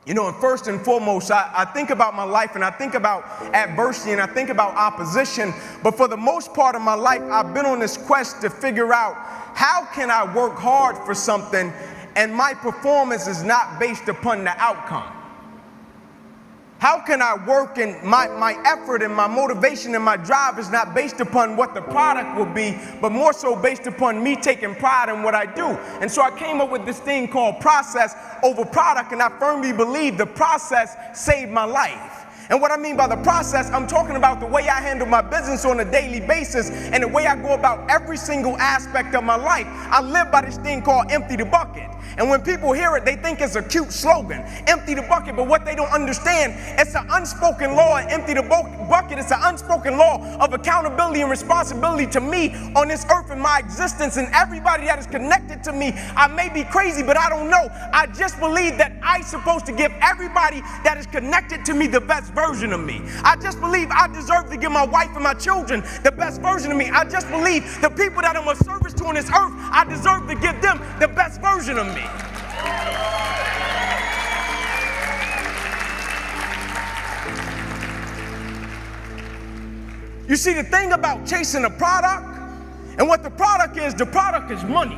And first and foremost, I think about my life and I think about adversity and I think about opposition. But for the most part of my life, I've been on this quest to figure out how can I work hard for something and my performance is not based upon the outcome. How can I work and my effort and my motivation and my drive is not based upon what the product will be, but more so based upon me taking pride in what I do. And so I came up with this thing called process over product, and I firmly believe the process saved my life. And what I mean by the process, I'm talking about the way I handle my business on a daily basis and the way I go about every single aspect of my life. I live by this thing called empty the bucket. And when people hear it, they think it's a cute slogan, empty the bucket. But what they don't understand, it's an unspoken law. Empty the bucket, it's an unspoken law of accountability and responsibility to me on this earth and my existence and everybody that is connected to me. I may be crazy, but I don't know. I just believe that I'm supposed to give everybody that is connected to me the best version of me. I just believe I deserve to give my wife and my children the best version of me. I just believe the people that I'm a service to on this earth, I deserve to give them the best version of me. You see, the thing about chasing a product and what the product is money.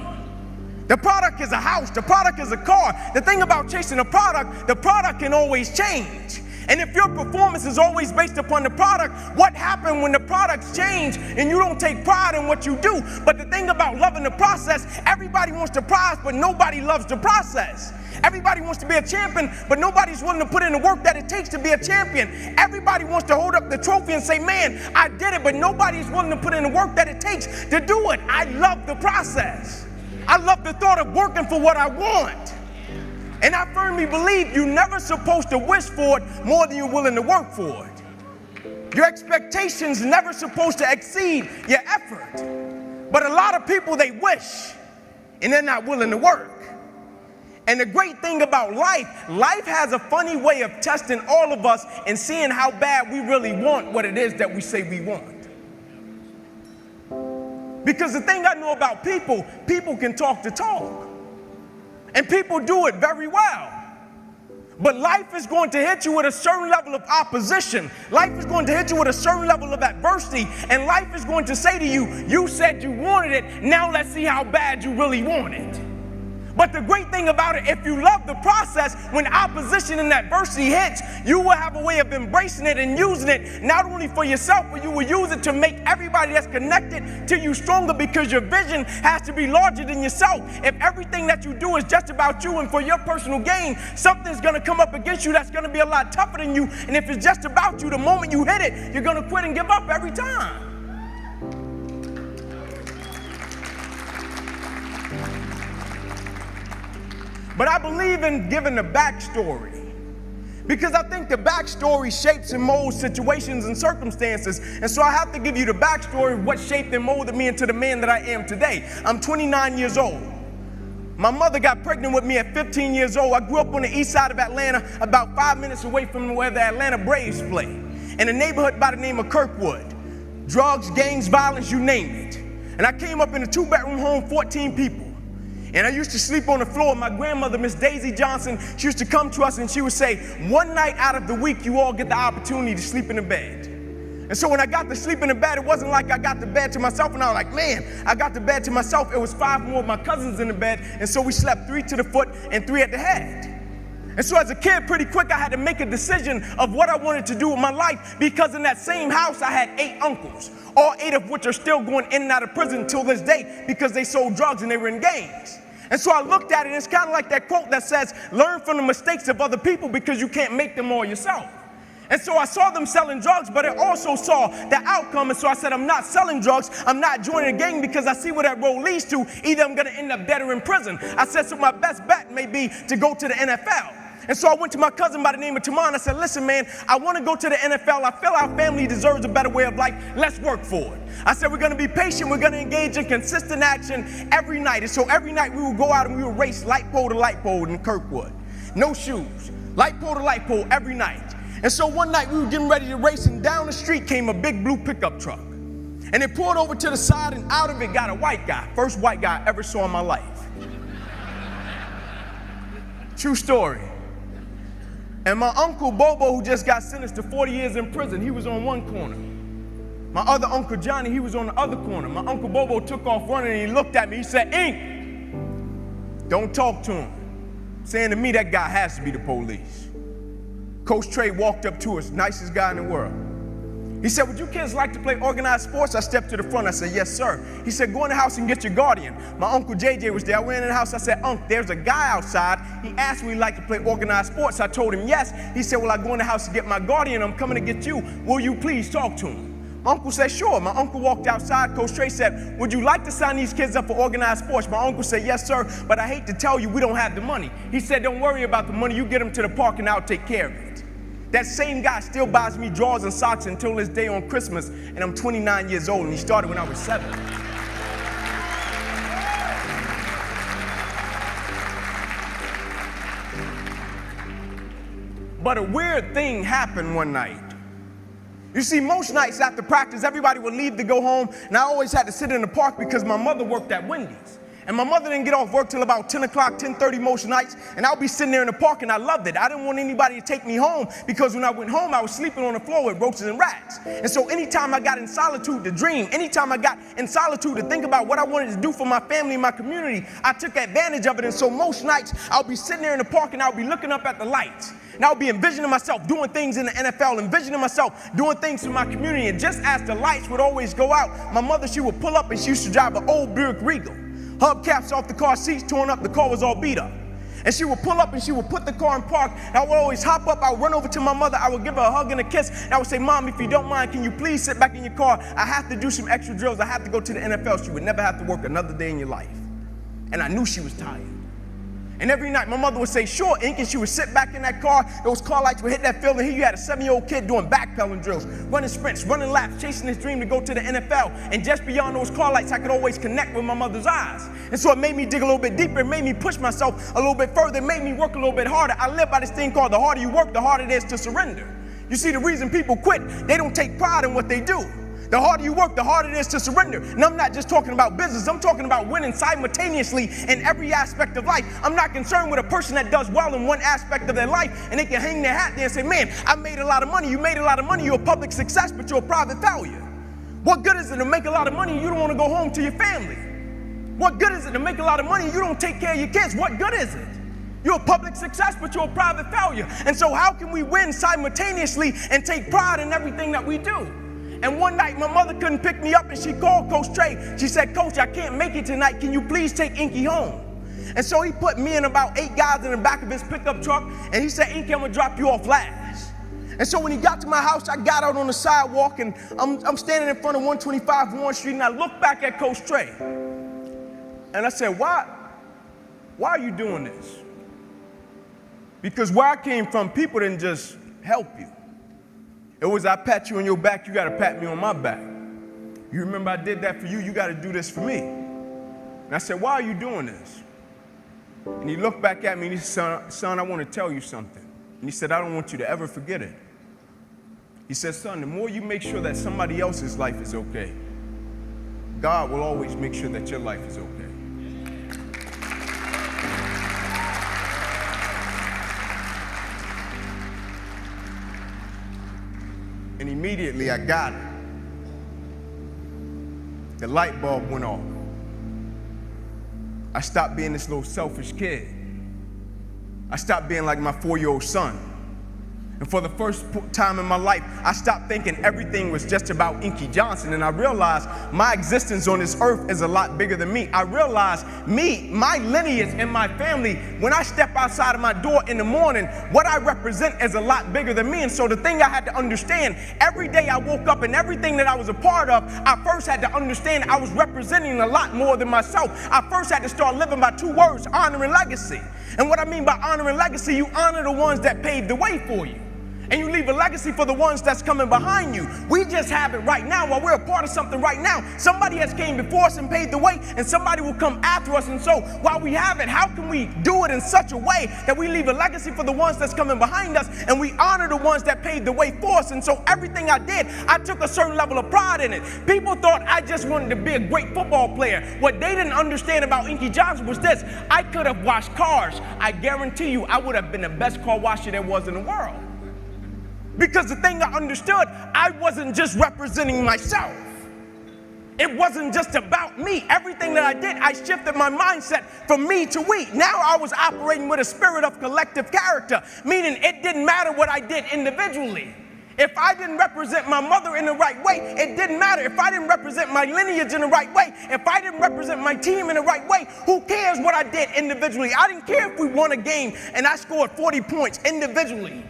The product is a house. The product is a car. The thing about chasing a product, the product can always change. And if your performance is always based upon the product, what happens when the products change and you don't take pride in what you do? But the thing about loving the process, everybody wants the prize, but nobody loves the process. Everybody wants to be a champion, but nobody's willing to put in the work that it takes to be a champion. Everybody wants to hold up the trophy and say, man, I did it, but nobody's willing to put in the work that it takes to do it. I love the process. I love the thought of working for what I want. And I firmly believe you're never supposed to wish for it more than you're willing to work for it. Your expectations never supposed to exceed your effort. But a lot of people, they wish, and they're not willing to work. And the great thing about life has a funny way of testing all of us and seeing how bad we really want what it is that we say we want. Because the thing I know about people can talk the talk. And people do it very well. But life is going to hit you with a certain level of opposition. Life is going to hit you with a certain level of adversity. And life is going to say to you, you said you wanted it, now let's see how bad you really want it. But the great thing about it, if you love the process, when opposition and adversity hits, you will have a way of embracing it and using it, not only for yourself, but you will use it to make everybody that's connected to you stronger, because your vision has to be larger than yourself. If everything that you do is just about you and for your personal gain, something's going to come up against you that's going to be a lot tougher than you. And if it's just about you, the moment you hit it, you're going to quit and give up every time. But I believe in giving the backstory, because I think the backstory shapes and molds situations and circumstances. And so I have to give you the backstory of what shaped and molded me into the man that I am today. I'm 29 years old. My mother got pregnant with me at 15 years old. I grew up on the east side of Atlanta, about 5 minutes away from where the Atlanta Braves play, in a neighborhood by the name of Kirkwood. Drugs, gangs, violence, you name it. And I came up in a 2-bedroom home, 14 people. And I used to sleep on the floor. My grandmother, Miss Daisy Johnson, she used to come to us and she would say, one night out of the week, you all get the opportunity to sleep in the bed. And so when I got to sleep in the bed, it wasn't like I got the bed to myself and I was like, man, I got the bed to myself. It was 5 more of my cousins in the bed. And so we slept 3 to the foot and 3 at the head. And so as a kid, pretty quick, I had to make a decision of what I wanted to do with my life, because in that same house, I had 8 uncles, all 8 of which are still going in and out of prison till this day because they sold drugs and they were in gangs. And so I looked at it, and it's kind of like that quote that says, learn from the mistakes of other people because you can't make them all yourself. And so I saw them selling drugs, but I also saw the outcome. And so I said, I'm not selling drugs. I'm not joining a gang, because I see where that road leads to. Either I'm going to end up dead or in prison. I said, so my best bet may be to go to the NFL. And so I went to my cousin by the name of Taman. I said, listen, man, I want to go to the NFL. I feel our family deserves a better way of life. Let's work for it. I said, we're going to be patient. We're going to engage in consistent action every night. And so every night we would go out and we would race light pole to light pole in Kirkwood. No shoes. Light pole to light pole every night. And so one night we were getting ready to race, and down the street came a big blue pickup truck. And it pulled over to the side, and out of it got a white guy. First white guy I ever saw in my life. True story. And my Uncle Bobo, who just got sentenced to 40 years in prison, he was on one corner. My other Uncle Johnny, he was on the other corner. My Uncle Bobo took off running and he looked at me. He said, "Ink, don't talk to him." Saying to me, that guy has to be the police. Coach Trey walked up to us, nicest guy in the world. He said, "Would you kids like to play organized sports?" I stepped to the front. I said, "Yes, sir." He said, "Go in the house and get your guardian." My Uncle JJ was there. I went in the house. I said, "Unc, there's a guy outside. He asked me if he'd like to play organized sports." I told him yes. He said, "Well, I go in the house to get my guardian. I'm coming to get you. Will you please talk to him?" My uncle said, "Sure." My uncle walked outside. Coach Trey said, "Would you like to sign these kids up for organized sports?" My uncle said, "Yes, sir, but I hate to tell you, we don't have the money." He said, "Don't worry about the money. You get them to the park and I'll take care of it." That same guy still buys me drawers and socks until this day on Christmas, and I'm 29 years old, and he started when I was 7. But a weird thing happened one night. You see, most nights after practice, everybody would leave to go home, and I always had to sit in the park because my mother worked at Wendy's. And my mother didn't get off work till about 10 o'clock, 10:30 most nights, and I'll be sitting there in the park, and I loved it. I didn't want anybody to take me home because when I went home, I was sleeping on the floor with roaches and rats. And so anytime I got in solitude to dream, anytime I got in solitude to think about what I wanted to do for my family and my community, I took advantage of it. And so most nights, I'll be sitting there in the park, and I'll be looking up at the lights. And I'll be envisioning myself doing things in the NFL, envisioning myself doing things for my community. And just as the lights would always go out, my mother, she would pull up, and she used to drive an old Buick Regal. Hubcaps off the car, seats torn up, the car was all beat up. And she would pull up and she would put the car in park, and I would always hop up, I would run over to my mother, I would give her a hug and a kiss, and I would say, "Mom, if you don't mind, can you please sit back in your car? I have to do some extra drills, I have to go to the NFL." She would never have to work another day in your life. And I knew she was tired. And every night my mother would say, "Sure, Inky," and she would sit back in that car, those car lights would hit that field, and here you had a 7-year-old kid doing backpedaling drills, running sprints, running laps, chasing his dream to go to the NFL. And just beyond those car lights, I could always connect with my mother's eyes. And so it made me dig a little bit deeper, it made me push myself a little bit further, it made me work a little bit harder. I live by this thing called the harder you work, the harder it is to surrender. You see, the reason people quit, they don't take pride in what they do. The harder you work, the harder it is to surrender. And I'm not just talking about business, I'm talking about winning simultaneously in every aspect of life. I'm not concerned with a person that does well in one aspect of their life and they can hang their hat there and say, "Man, I made a lot of money." You made a lot of money, you're a public success, but you're a private failure. What good is it to make a lot of money and you don't want to go home to your family? What good is it to make a lot of money and you don't take care of your kids? What good is it? You're a public success, but you're a private failure. And so how can we win simultaneously and take pride in everything that we do? And one night, my mother couldn't pick me up, and she called Coach Trey. She said, "Coach, I can't make it tonight. Can you please take Inky home?" And so he put me and about 8 guys in the back of his pickup truck, and he said, "Inky, I'm going to drop you off last." And so when he got to my house, I got out on the sidewalk, and I'm standing in front of 125 Warren Street, and I looked back at Coach Trey. And I said, why are you doing this? Because where I came from, people didn't just help you. It was, I pat you on your back, you got to pat me on my back. You remember I did that for you, you got to do this for me. And I said, "Why are you doing this?" And he looked back at me and he said, "Son, I want to tell you something." And he said, "I don't want you to ever forget it." He said, "Son, the more you make sure that somebody else's life is okay, God will always make sure that your life is okay." And immediately I got it. The light bulb went off. I stopped being this little selfish kid. I stopped being like my 4-year-old son. And for the first time in my life, I stopped thinking everything was just about Inky Johnson, and I realized my existence on this earth is a lot bigger than me. I realized my lineage and my family, when I step outside of my door in the morning, what I represent is a lot bigger than me. And so the thing I had to understand, every day I woke up and everything that I was a part of, I first had to understand I was representing a lot more than myself. I first had to start living by 2 words, honor and legacy. And what I mean by honor and legacy, you honor the ones that paved the way for you. And you leave a legacy for the ones that's coming behind you. We just have it right now. While we're a part of something right now, somebody has came before us and paved the way, and somebody will come after us. And so while we have it, how can we do it in such a way that we leave a legacy for the ones that's coming behind us, and we honor the ones that paved the way for us? And so everything I did, I took a certain level of pride in it. People thought I just wanted to be a great football player. What they didn't understand about Inky Johnson was this: I could have washed cars. I guarantee you I would have been the best car washer there was in the world. Because the thing I understood, I wasn't just representing myself. It wasn't just about me. Everything that I did, I shifted my mindset from me to we. Now I was operating with a spirit of collective character, meaning it didn't matter what I did individually. If I didn't represent my mother in the right way, it didn't matter. If I didn't represent my lineage in the right way, if I didn't represent my team in the right way, who cares what I did individually? I didn't care if we won a game and I scored 40 points individually.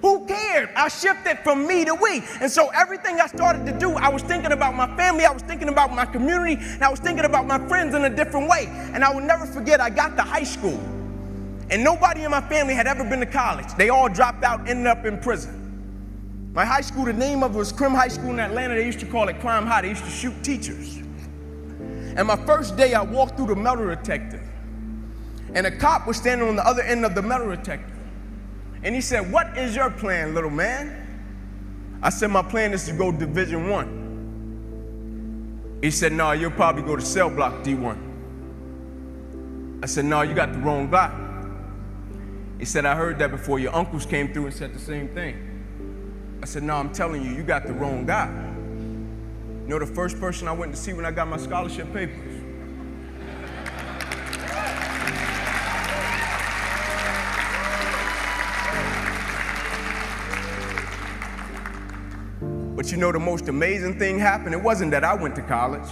Who cared? I shifted from me to we. And so everything I started to do, I was thinking about my family, I was thinking about my community, and I was thinking about my friends in a different way. And I will never forget, I got to high school, and nobody in my family had ever been to college. They all dropped out, ended up in prison. My high school, the name of it was Crim High School in Atlanta. They used to call it Crime High. They used to shoot teachers. And my first day, I walked through the metal detector, and a cop was standing on the other end of the metal detector. And he said, "What is your plan, little man?" I said, "My plan is to go Division I." He said, "No, you'll probably go to cell block D1. I said, "No, you got the wrong guy." He said, "I heard that before. Your uncles came through and said the same thing." I said, "No, I'm telling you, you got the wrong guy." You know the first person I went to see when I got my scholarship papers? But you know the most amazing thing happened? It wasn't that I went to college.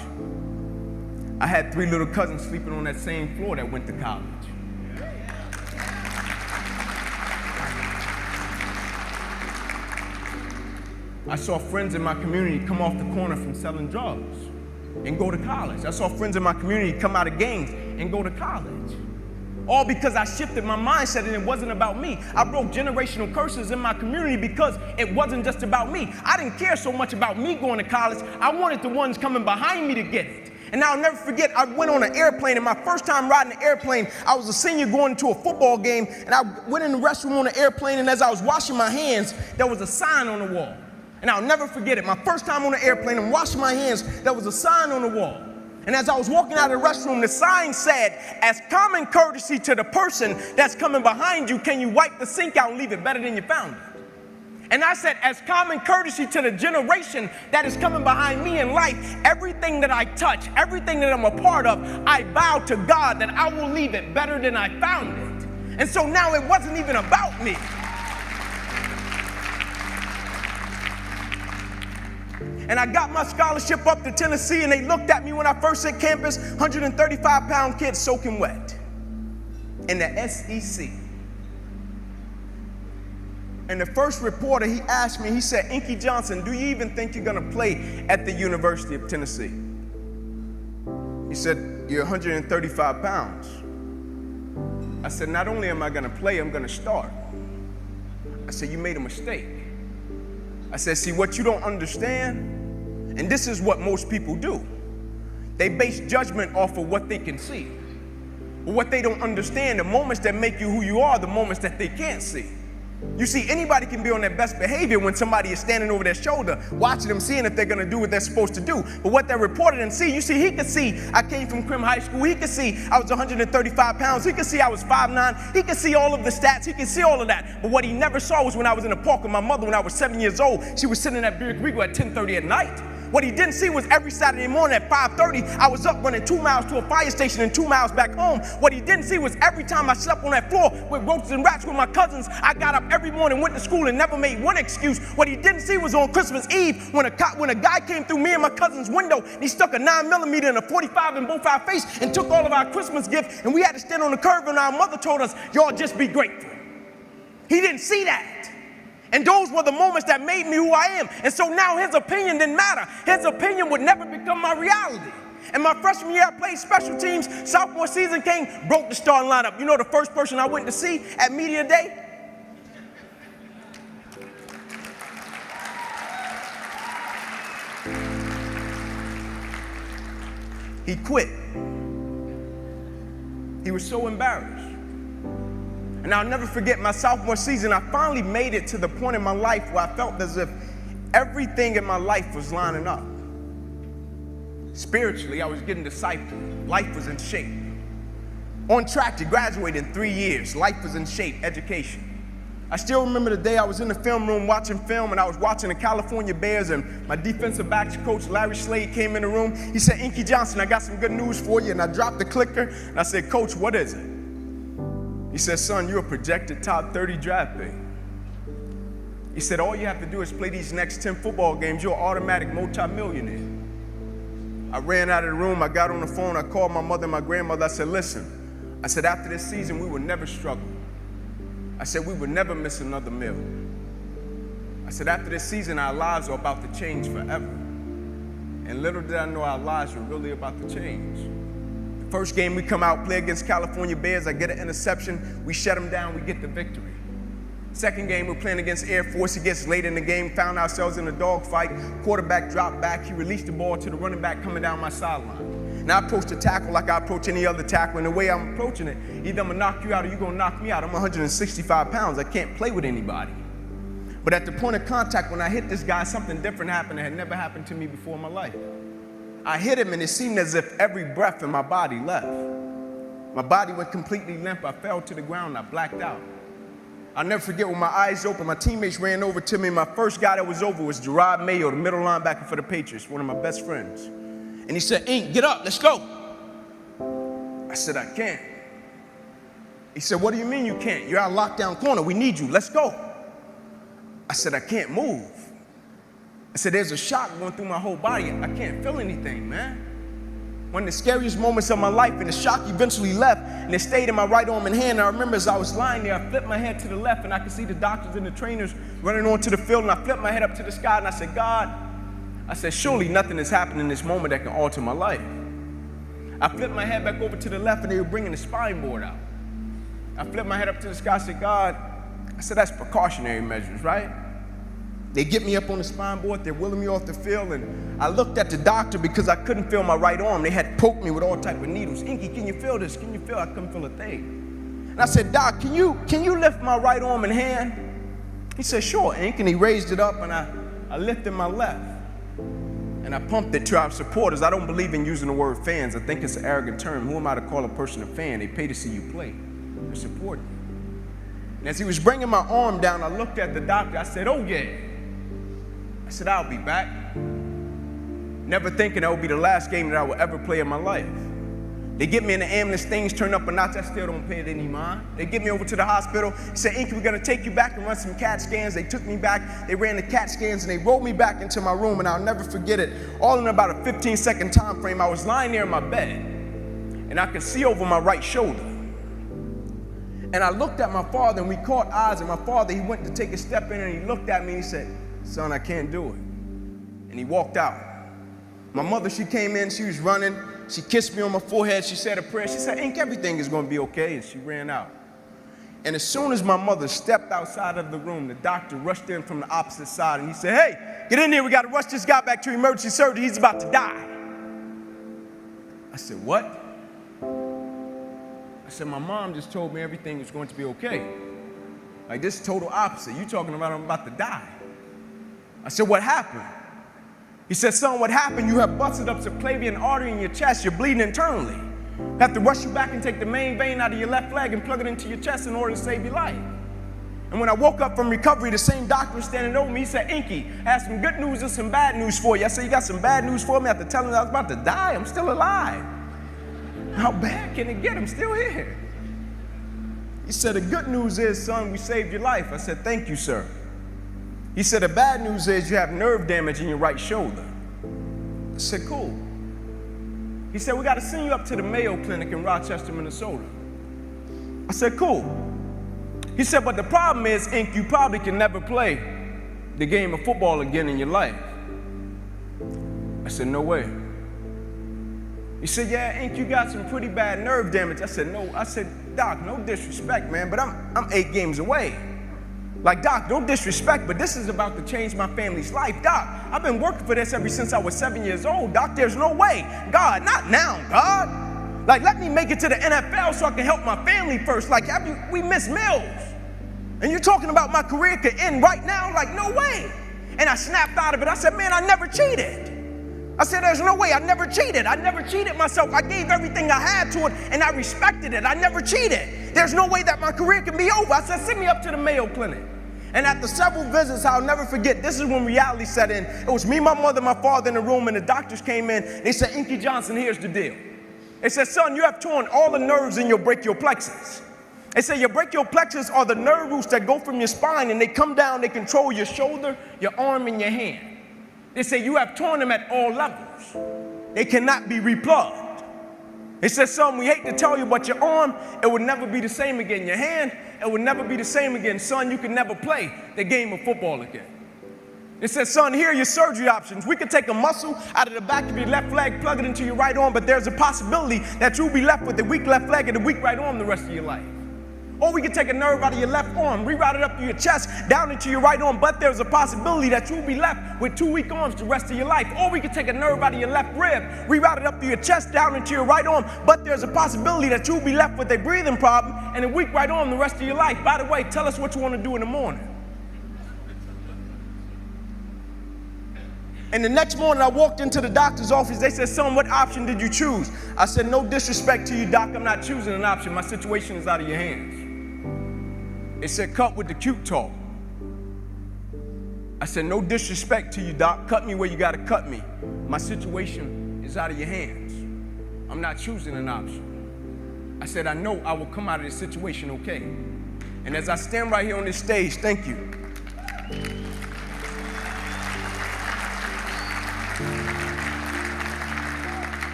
I had 3 little cousins sleeping on that same floor that went to college. I saw friends in my community come off the corner from selling drugs and go to college. I saw friends in my community come out of gangs and go to college. All because I shifted my mindset and it wasn't about me. I broke generational curses in my community because it wasn't just about me. I didn't care so much about me going to college. I wanted the ones coming behind me to get it. And I'll never forget, I went on an airplane, and my first time riding an airplane, I was a senior going to a football game, and I went in the restroom on the airplane, and as I was washing my hands, there was a sign on the wall. And I'll never forget it. My first time on the airplane, I'm washing my hands, there was a sign on the wall. And as I was walking out of the restroom, the sign said, "As common courtesy to the person that's coming behind you, can you wipe the sink out and leave it better than you found it?" And I said, as common courtesy to the generation that is coming behind me in life, everything that I touch, everything that I'm a part of, I vow to God that I will leave it better than I found it. And so now it wasn't even about me. And I got my scholarship up to Tennessee, and they looked at me when I first hit campus, 135-pound kid soaking wet in the SEC. And the first reporter, he asked me, he said, "Inky Johnson, do you even think you're gonna play at the University of Tennessee?" He said, "You're 135 pounds. I said, "Not only am I gonna play, I'm gonna start." I said, "You made a mistake." I said, "See, what you don't understand, and this is what most people do, they base judgment off of what they can see. But what they don't understand, the moments that make you who you are, the moments that they can't see. You see, anybody can be on their best behavior when somebody is standing over their shoulder, watching them, seeing if they're gonna do what they're supposed to do. But what that reporter didn't see, you see, he could see I came from Crim High School. He could see I was 135 pounds. He could see I was 5'9". He could see all of the stats. He could see all of that. But what he never saw was when I was in the park with my mother when I was 7 years old. She was sitting at Beer Creek at 10:30 at night. What he didn't see was every Saturday morning at 5:30, I was up running 2 miles to a fire station and 2 miles back home. What he didn't see was every time I slept on that floor with roaches and rats with my cousins, I got up every morning, went to school, and never made one excuse. What he didn't see was on Christmas Eve when a guy came through me and my cousin's window, and he stuck a 9mm and a 45 in both our face and took all of our Christmas gifts, and we had to stand on the curb, and our mother told us, "Y'all just be grateful." He didn't see that. And those were the moments that made me who I am. And so now his opinion didn't matter. His opinion would never become my reality. And my freshman year, I played special teams. Sophomore season came, broke the starting lineup. You know the first person I went to see at Media Day? He quit. He was so embarrassed. And I'll never forget my sophomore season, I finally made it to the point in my life where I felt as if everything in my life was lining up. Spiritually, I was getting discipled. Life was in shape. On track to graduate in 3 years. Life was in shape. Education. I still remember the day I was in the film room watching film, and I was watching the California Bears, and my defensive backs coach, Larry Slade, came in the room. He said, "Inky Johnson, I got some good news for you." And I dropped the clicker, and I said, "Coach, what is it?" He said, "Son, you're a projected top 30 draft pick." He said, "All you have to do is play these next 10 football games. You're an automatic multimillionaire." I ran out of the room. I got on the phone. I called my mother and my grandmother. I said, "Listen," I said, "after this season, we will never struggle." I said, "We would never miss another meal." I said, "After this season, our lives are about to change forever." And little did I know our lives were really about to change. The first game we come out, play against California Bears, I get an interception, we shut them down, we get the victory. Second game, we're playing against Air Force. It gets late in the game, found ourselves in a dogfight. Quarterback dropped back, he released the ball to the running back coming down my sideline. And I approach the tackle like I approach any other tackle, and the way I'm approaching it, either I'm gonna knock you out or you're gonna knock me out. I'm 165 pounds, I can't play with anybody. But at the point of contact, when I hit this guy, something different happened that had never happened to me before in my life. I hit him and it seemed as if every breath in my body left. My body went completely limp, I fell to the ground, I blacked out. I'll never forget when my eyes opened, my teammates ran over to me. My first guy that was over was Gerard Mayo, the middle linebacker for the Patriots, one of my best friends. And he said, "Ink, get up, let's go." I said, "I can't." He said, "What do you mean you can't? You're our lockdown corner, we need you, let's go." I said, "I can't move." I said, "There's a shock going through my whole body. I can't feel anything, man." One of the scariest moments of my life, and the shock eventually left, and it stayed in my right arm and hand. And I remember as I was lying there, I flipped my head to the left, and I could see the doctors and the trainers running onto the field, and I flipped my head up to the sky, and I said, "God," I said, "surely nothing has happened in this moment that can alter my life." I flipped my head back over to the left, and they were bringing the spine board out. I flipped my head up to the sky, I said, "God," I said, "that's precautionary measures, right?" They get me up on the spine board, they're wheeling me off the field, and I looked at the doctor because I couldn't feel my right arm. They had poked me with all type of needles. "Inky, can you feel this? Can you feel?" I couldn't feel a thing. And I said, "Doc, can you lift my right arm and hand?" He said, "Sure, Ink," and he raised it up, and I lifted my left. And I pumped it to our supporters. I don't believe in using the word fans. I think it's an arrogant term. Who am I to call a person a fan? They pay to see you play. They support you. And as he was bringing my arm down, I looked at the doctor. I said, "Oh, yeah." I said, "I'll be back." Never thinking that would be the last game that I would ever play in my life. They get me in the ambulance, things turn up a notch, I still don't pay it any mind. They get me over to the hospital, said, "Inky, we're gonna take you back and run some CAT scans." They took me back, they ran the CAT scans, and they rolled me back into my room, and I'll never forget it. All in about a 15-second time frame, I was lying there in my bed, and I could see over my right shoulder. And I looked at my father, and we caught eyes, and my father, he went to take a step in, and he looked at me, and he said, "Son, I can't do it." And he walked out. My mother, she came in, she was running, she kissed me on my forehead, she said a prayer, she said, "Ink, everything is gonna be okay," and she ran out. And as soon as my mother stepped outside of the room, the doctor rushed in from the opposite side, and he said, "Hey, get in here, we gotta rush this guy back to emergency surgery, he's about to die." I said, "What?" I said, "My mom just told me everything was going to be okay. Like, this is total opposite. You talking about I'm about to die." I said, "What happened?" He said, "Son, what happened? You have busted up subclavian artery in your chest. You're bleeding internally. Have to rush you back and take the main vein out of your left leg and plug it into your chest in order to save your life." And when I woke up from recovery, the same doctor was standing over me. He said, "Inky, I have some good news and some bad news for you." I said, "You got some bad news for me?" After telling him I was about to die, I'm still alive. How bad can it get? I'm still here. He said, "The good news is, son, we saved your life." I said, "Thank you, sir." He said, "The bad news is you have nerve damage in your right shoulder." I said, "Cool." He said, "We got to send you up to the Mayo Clinic in Rochester, Minnesota." I said, "Cool." He said, "But the problem is, Ink, you probably can never play the game of football again in your life." I said, "No way." He said, "Yeah, Ink, you got some pretty bad nerve damage." I said, "No." I said, "Doc, no disrespect, man, but I'm 8 games away." Like, Doc, no disrespect, but this is about to change my family's life. Doc, I've been working for this ever since I was 7 years old. Doc, there's no way. God, not now, God. Like, let me make it to the NFL so I can help my family first. Like, we miss meals. And you're talking about my career could end right now? Like, no way. And I snapped out of it. I said, man, I never cheated. I said, there's no way. I never cheated. I never cheated myself. I gave everything I had to it, and I respected it. I never cheated. There's no way that my career can be over. I said, send me up to the Mayo Clinic. And after several visits, I'll never forget, this is when reality set in. It was me, my mother, my father in the room, and the doctors came in. They said, Inky Johnson, here's the deal. They said, son, you have torn all the nerves in your brachial plexus. They say your brachial plexus are the nerve roots that go from your spine, and they come down, they control your shoulder, your arm, and your hand. They say you have torn them at all levels. They cannot be replugged. They said, son, we hate to tell you, but your arm, it would never be the same again. Your hand, it would never be the same again. Son, you can never play the game of football again. They said, son, here are your surgery options. We could take a muscle out of the back of your left leg, plug it into your right arm, but there's a possibility that you'll be left with a weak left leg and a weak right arm the rest of your life. Or we could take a nerve out of your left arm, reroute it up to your chest, down into your right arm, but there's a possibility that you'll be left with 2 weak arms the rest of your life. Or we could take a nerve out of your left rib, reroute it up to your chest, down into your right arm, but there's a possibility that you'll be left with a breathing problem and a weak right arm the rest of your life. By the way, tell us what you want to do in the morning. And the next morning, I walked into the doctor's office. They said, son, what option did you choose? I said, no disrespect to you, doc. I'm not choosing an option. My situation is out of your hands. It said, cut with the cute talk. I said, no disrespect to you, doc. Cut me where you got to cut me. My situation is out of your hands. I'm not choosing an option. I said, I know I will come out of this situation okay. And as I stand right here on this stage, thank you.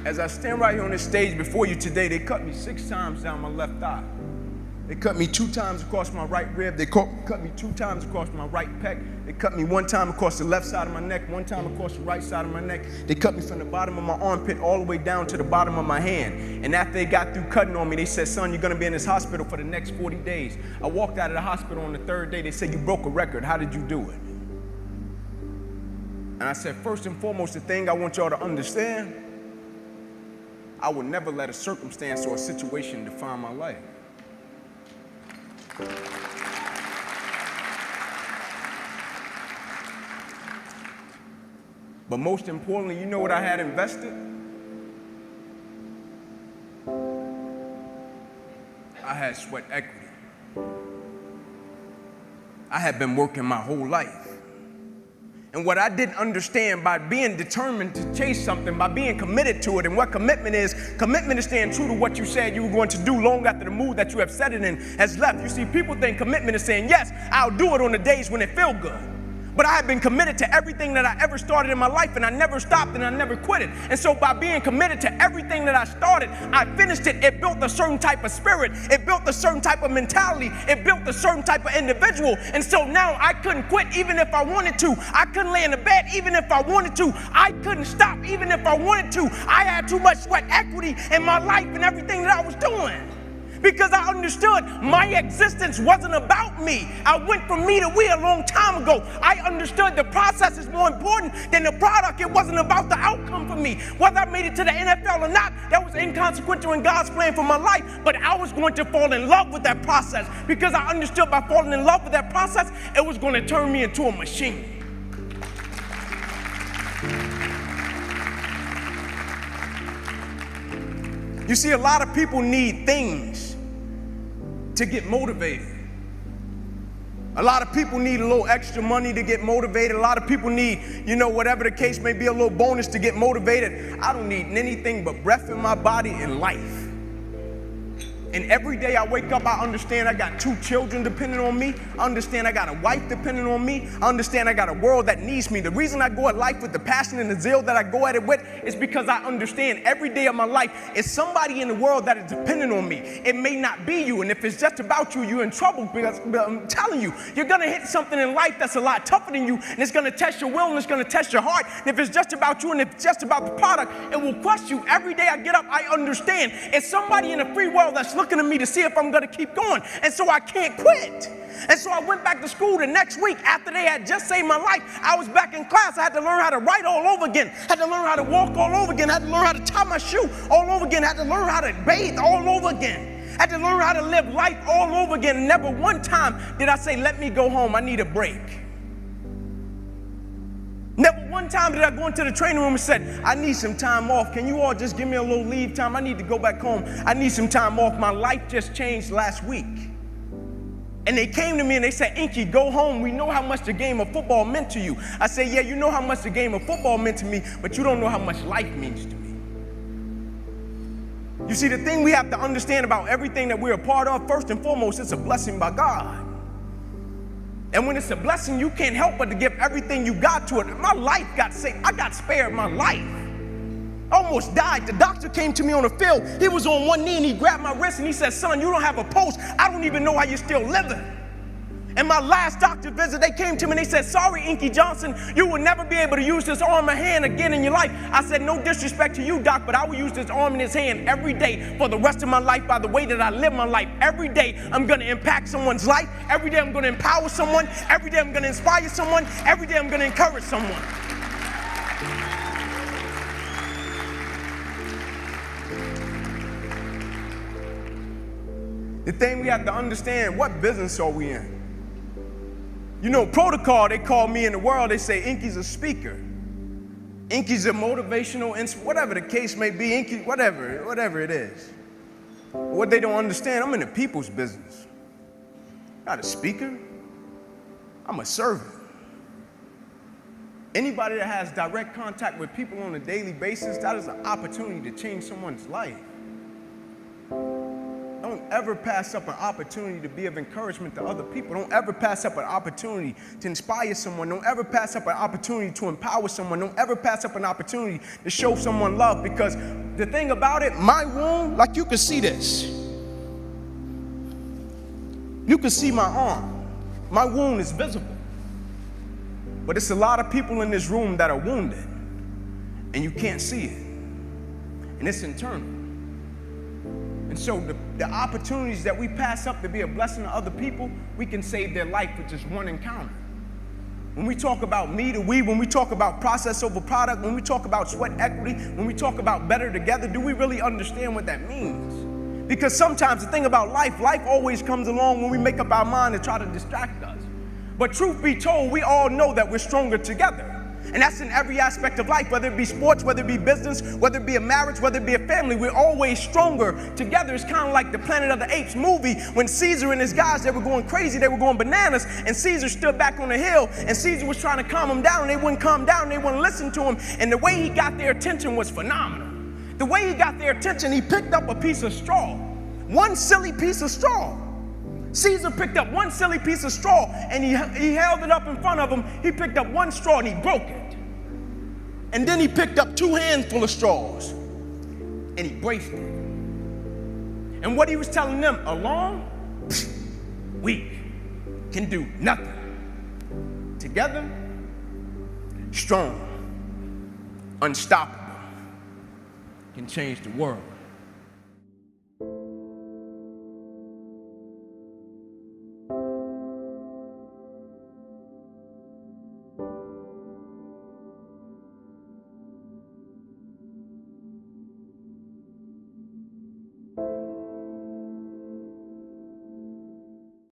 As I stand right here on this stage before you today, they cut me 6 times down my left thigh. They cut me 2 times across my right rib. They cut me 2 times across my right pec. They cut me 1 time across the left side of my neck, 1 time across the right side of my neck. They cut me from the bottom of my armpit all the way down to the bottom of my hand. And after they got through cutting on me, they said, son, you're going to be in this hospital for the next 40 days. I walked out of the hospital on the 3rd day. They said, you broke a record. How did you do it? And I said, first and foremost, the thing I want y'all to understand, I would never let a circumstance or a situation define my life. But most importantly, you know what I had invested? I had sweat equity. I had been working my whole life. And what I didn't understand, by being determined to chase something, by being committed to it, and what commitment is staying true to what you said you were going to do long after the mood that you have set it in has left. You see, people think commitment is saying, yes, I'll do it on the days when it feels good. But I have been committed to everything that I ever started in my life, and I never stopped and I never quit it. And so by being committed to everything that I started, I finished it. It built a certain type of spirit. It built a certain type of mentality. It built a certain type of individual. And so now I couldn't quit even if I wanted to. I couldn't lay in the bed even if I wanted to. I couldn't stop even if I wanted to. I had too much sweat equity in my life and everything that I was doing. Because I understood my existence wasn't about me. I went from me to we a long time ago. I understood the process is more important than the product. It wasn't about the outcome for me. Whether I made it to the NFL or not, that was inconsequential in God's plan for my life. But I was going to fall in love with that process because I understood by falling in love with that process, it was going to turn me into a machine. You see, a lot of people need things to get motivated. A lot of people need a little extra money to get motivated. A lot of people need, whatever the case may be, a little bonus to get motivated. I don't need anything but breath in my body and life. And every day I wake up, I understand I got 2 children depending on me. I understand I got a wife depending on me. I understand I got a world that needs me. The reason I go at life with the passion and the zeal that I go at it with is because I understand every day of my life is somebody in the world that is dependent on me. It may not be you, and if it's just about you, you're in trouble because I'm telling you, you're going to hit something in life that's a lot tougher than you, and it's going to test your will and it's going to test your heart. And if it's just about you and if it's just about the product, it will crush you. Every day I get up, I understand it's somebody in the free world that's looking at me to see if I'm going to keep going. And so I can't quit. And so I went back to school the next week after they had just saved my life. I was back in class. I had to learn how to write all over again. I had to learn how to walk all over again. I had to learn how to tie my shoe all over again. I had to learn how to bathe all over again. I had to learn how to live life all over again. And never one time did I say, let me go home. I need a break. Never one time did I go into the training room and said, I need some time off. Can you all just give me a little leave time? I need to go back home. I need some time off. My life just changed last week. And they came to me and they said, Inky, go home. We know how much the game of football meant to you. I said, yeah, you know how much the game of football meant to me, but you don't know how much life means to me. You see, the thing we have to understand about everything that we're a part of, first and foremost, it's a blessing by God. And when it's a blessing, you can't help but to give everything you got to it. My life got saved. I got spared my life. I almost died. The doctor came to me on the field. He was on one knee and he grabbed my wrist and he said, son, you don't have a pulse. I don't even know how you're still living. And my last doctor visit, they came to me and they said, sorry, Inky Johnson, you will never be able to use this arm and hand again in your life. I said, no disrespect to you, doc, but I will use this arm and this hand every day for the rest of my life by the way that I live my life. Every day I'm going to impact someone's life. Every day I'm going to empower someone. Every day I'm going to inspire someone. Every day I'm going to encourage someone. The thing we have to understand, what business are we in? You know, protocol, they call me in the world, they say Inky's a speaker. Inky's a motivational, whatever the case may be, Inky, whatever it is. What they don't understand, I'm in the people's business. Not a speaker, I'm a servant. Anybody that has direct contact with people on a daily basis, that is an opportunity to change someone's life. Don't ever pass up an opportunity to be of encouragement to other people. Don't ever pass up an opportunity to inspire someone. Don't ever pass up an opportunity to empower someone. Don't ever pass up an opportunity to show someone love, because the thing about it, my wound, like you can see this. You can see my arm. My wound is visible. But it's a lot of people in this room that are wounded, and you can't see it. And it's internal. And so the opportunities that we pass up to be a blessing to other people, we can save their life with just one encounter. When we talk about me to we, when we talk about process over product, when we talk about sweat equity, when we talk about better together, do we really understand what that means? Because sometimes the thing about life always comes along when we make up our mind to try to distract us. But truth be told, we all know that we're stronger together. And that's in every aspect of life, whether it be sports, whether it be business, whether it be a marriage, whether it be a family, we're always stronger together. It's kind of like the Planet of the Apes movie when Caesar and his guys, they were going crazy, they were going bananas, and Caesar stood back on the hill, and Caesar was trying to calm them down, and they wouldn't calm down, and they wouldn't listen to him, and the way he got their attention was phenomenal. The way he got their attention, he picked up a piece of straw, one silly piece of straw. Caesar picked up one silly piece of straw and he held it up in front of him. He picked up one straw and he broke it. And then he picked up 2 handfuls of straws and he braced it. And what he was telling them, alone, weak, can do nothing. Together, strong, unstoppable, can change the world.